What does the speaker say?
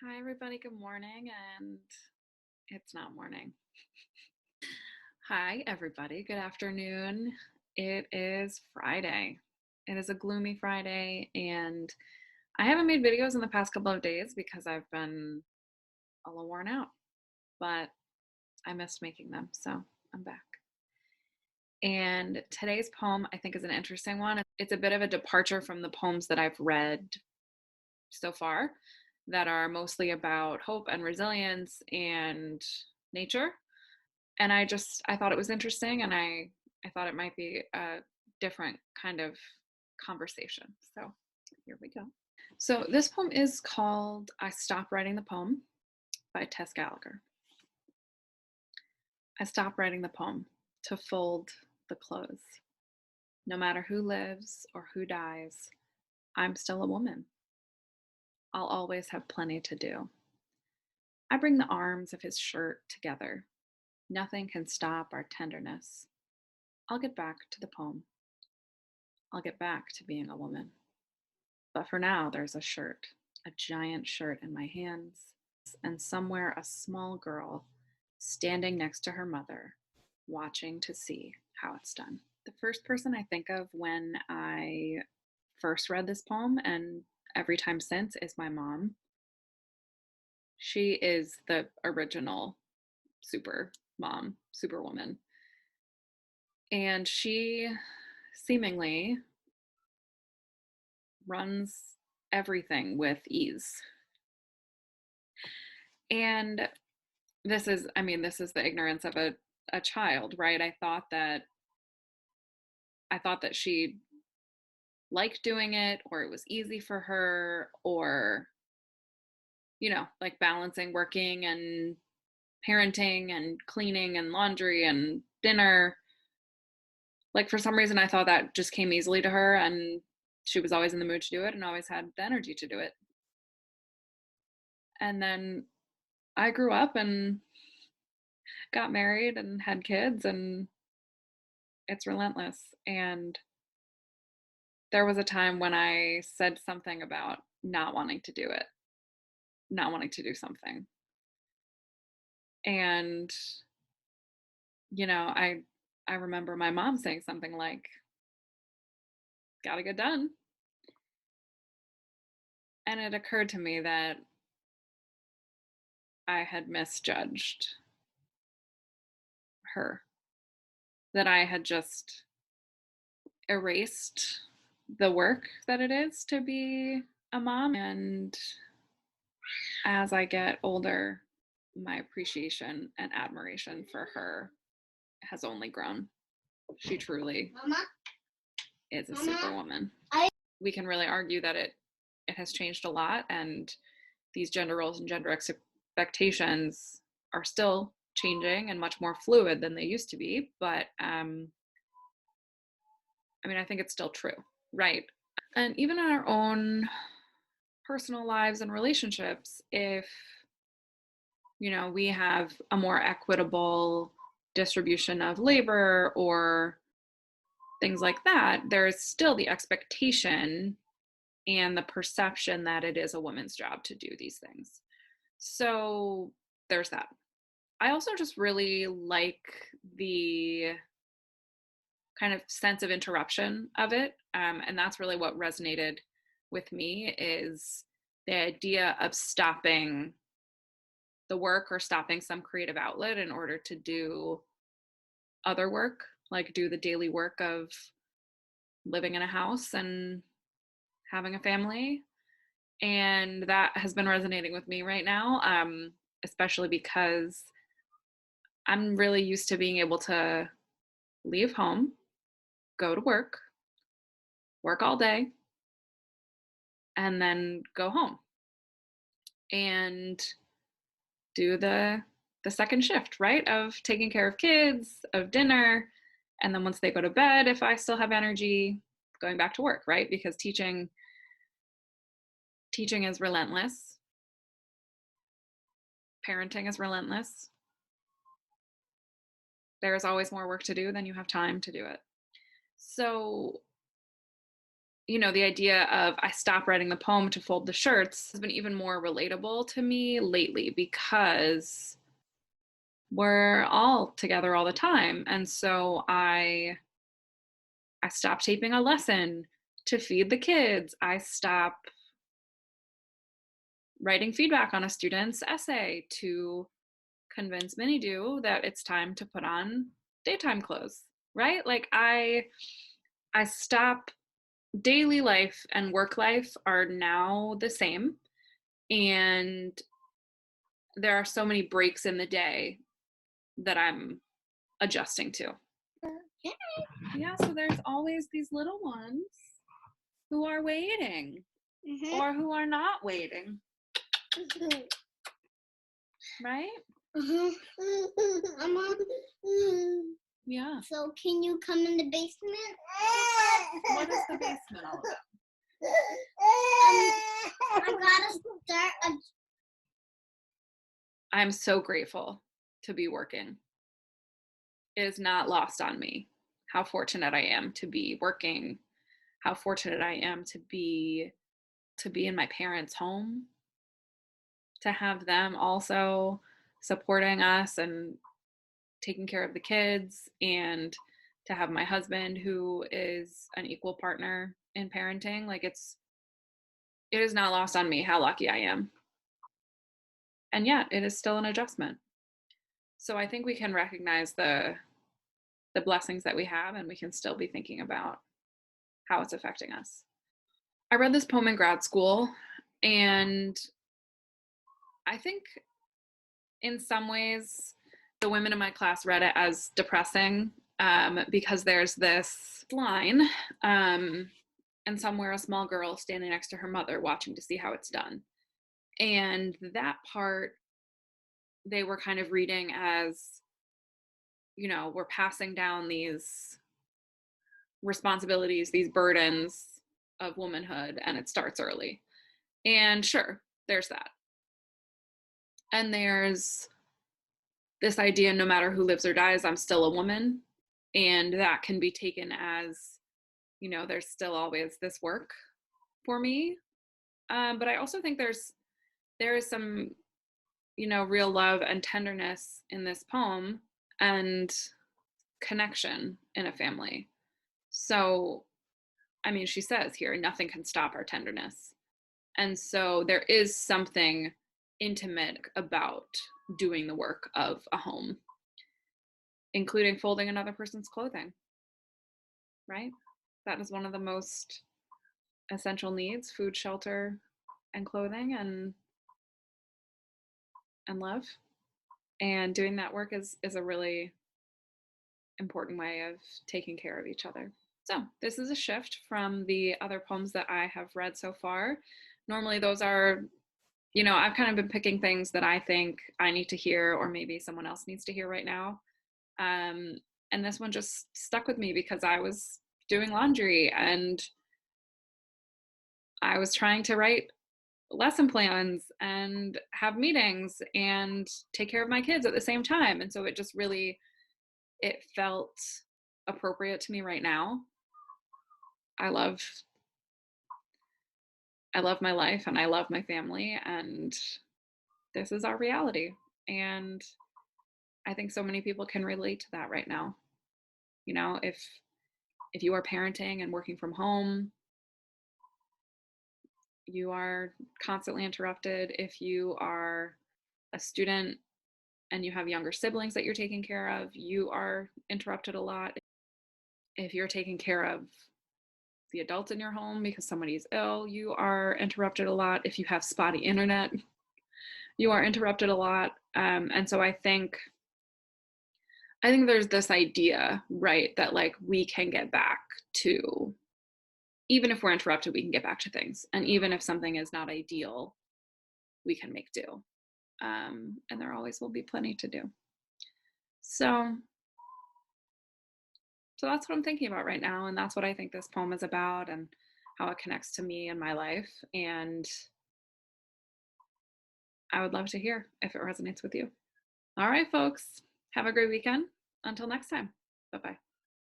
Hi, everybody. Good morning. And it's not morning. Hi, everybody. Good afternoon. It is Friday. It is a gloomy Friday, and I haven't made videos in the past couple of days because I've been a little worn out, but I missed making them, so I'm back. And today's poem, I think, is an interesting one. It's a bit of a departure from the poems that I've read so far that are mostly about hope and resilience and nature. And I thought it was interesting, and I thought it might be a different kind of conversation. So here we go. So this poem is called I Stopped Writing the Poem by Tess Gallagher. I stopped writing the poem to fold the clothes. No matter who lives or who dies, I'm still a woman. I'll always have plenty to do. I bring the arms of his shirt together. Nothing can stop our tenderness. I'll get back to the poem. I'll get back to being a woman. But for now, there's a shirt, a giant shirt in my hands, and somewhere a small girl standing next to her mother, watching to see how it's done. The first person I think of when I first read this poem, and every time since, is my mom. She is the original super mom, superwoman. And she seemingly runs everything with ease. And this is the ignorance of a child, right? I thought that she liked doing it, or it was easy for her, or, like balancing working and parenting and cleaning and laundry and dinner. Like for some reason, I thought that just came easily to her, and she was always in the mood to do it and always had the energy to do it. And then I grew up and got married and had kids, and it's relentless. And there was a time when I said something about not wanting to do it, not wanting to do something. And, you know, I I remember my mom saying something like, "Gotta get done." And it occurred to me that I had misjudged her, that I had just erased the work that it is to be a mom. And as I get older, my appreciation and admiration for her has only grown. She truly is a superwoman. We can really argue that it has changed a lot, and these gender roles and gender expectations are still changing and much more fluid than they used to be. But I think it's still true, right? And even in our own personal lives and relationships, if we have a more equitable distribution of labor or things like that, there is still the expectation and the perception that it is a woman's job to do these things. So there's that. I also just really like the kind of sense of interruption of it. And that's really what resonated with me, is the idea of stopping the work or stopping some creative outlet in order to do other work, like do the daily work of living in a house and having a family. And that has been resonating with me right now, especially because I'm really used to being able to leave home, go to work all day, and then go home and do the second shift, right? Of taking care of kids, of dinner, and then once they go to bed, if I still have energy, going back to work, right? Because teaching is relentless. Parenting is relentless. There is always more work to do than you have time to do it. So, the idea of I stop writing the poem to fold the shirts has been even more relatable to me lately because we're all together all the time. And so I stop taping a lesson to feed the kids. I stop writing feedback on a student's essay to convince Minnie that it's time to put on daytime clothes, right? Like I stop. Daily life and work life are now the same, and there are so many breaks in the day that I'm adjusting to. Yeah, so there's always these little ones who are waiting or who are not waiting, right? Yeah. So can you come in the basement? What is the basement all about? I gotta start I'm so grateful to be working. It is not lost on me how fortunate I am to be working, how fortunate I am to be in my parents' home, to have them also supporting us and taking care of the kids, and to have my husband who is an equal partner in parenting. Like it is not lost on me how lucky I am. And yet it is still an adjustment. So I think we can recognize the blessings that we have, and we can still be thinking about how it's affecting us. I read this poem in grad school, and I think in some ways the women in my class read it as depressing, because there's this line, and somewhere a small girl standing next to her mother watching to see how it's done. And that part they were kind of reading as, we're passing down these responsibilities, these burdens of womanhood, and it starts early. And sure, there's that. And there's this idea, no matter who lives or dies, I'm still a woman. And that can be taken as, there's still always this work for me. But I also think there is some, real love and tenderness in this poem, and connection in a family. So, I mean, she says here, nothing can stop our tenderness. And so there is something intimate about doing the work of a home, including folding another person's clothing, right? That is one of the most essential needs: food, shelter, and clothing, and love. And doing that work is a really important way of taking care of each other. So this is a shift from the other poems that I have read so far. Normally those are, I've kind of been picking things that I think I need to hear, or maybe someone else needs to hear right now. And this one just stuck with me because I was doing laundry and I was trying to write lesson plans and have meetings and take care of my kids at the same time. And so it felt appropriate to me right now. I love my life and I love my family, and this is our reality. And I think so many people can relate to that right now. If you are parenting and working from home, you are constantly interrupted. If you are a student and you have younger siblings that you're taking care of, you are interrupted a lot. If you're taking care of the adults in your home because somebody's ill, you are interrupted a lot. If you have spotty internet, you are interrupted a lot. And so I think there's this idea, right, that like we can get back to, even if we're interrupted, we can get back to things. And even if something is not ideal, we can make do. And there always will be plenty to do. So that's what I'm thinking about right now. And that's what I think this poem is about, and how it connects to me and my life. And I would love to hear if it resonates with you. All right, folks, have a great weekend. Until next time. Bye-bye.